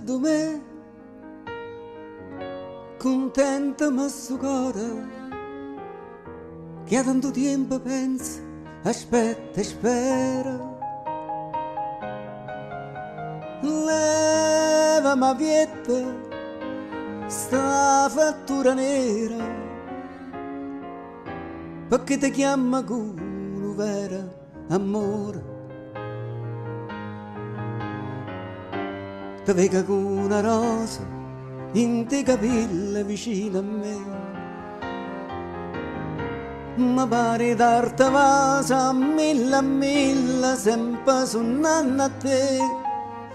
di me, contenta ma sto cuore, che a tanto tempo pensa, aspetta e spera. Leva ma vietta sta fattura nera, perché ti chiama con vero amore. Ti vega con una rosa in te capelli vicino a me, ma pare d'arte vasa a mille sempre suonando a te.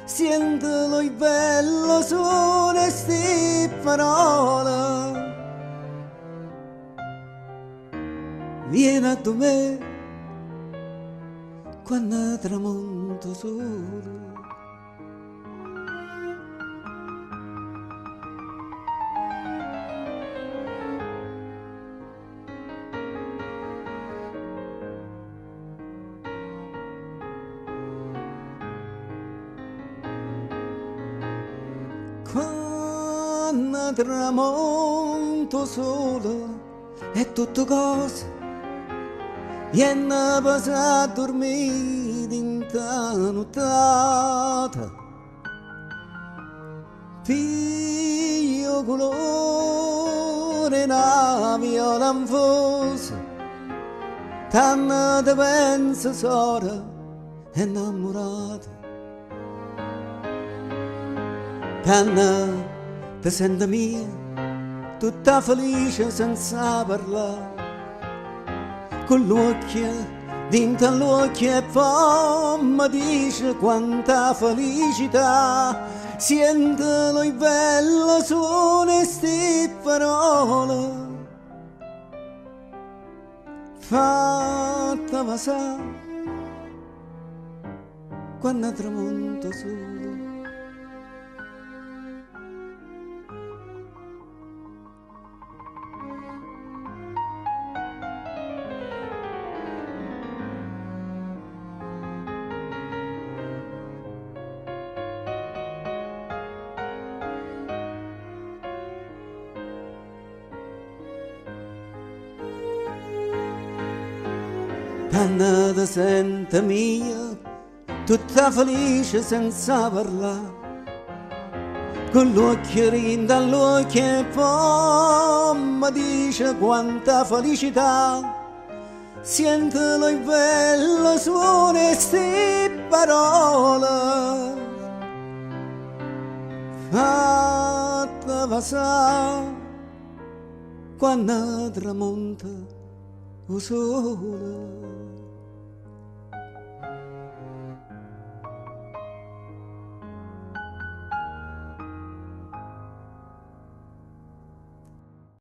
Sentilo il bello suono e sti parole, vieni a me quando tramonto solo. Quando tramonto solo è tutto cose, viene a dormire in ta nottata. Figlio colore na viola infusa, tanto te penso sora innamorata. Tanto ti sento mia, tutta felice senza parlare, con l'occhio, dentro all'occhio e poi mi dice quanta felicità. Sentilo il bello suono e sti parole, fatta passare quando tramonto solo. Tanto ti sento mia, tutta felice senza parlare, con l'occhio rinda all'occhio e poi mi dice quanta felicità. Sentilo il bello suono e sti parole, fatta passare quando tramonta o sole.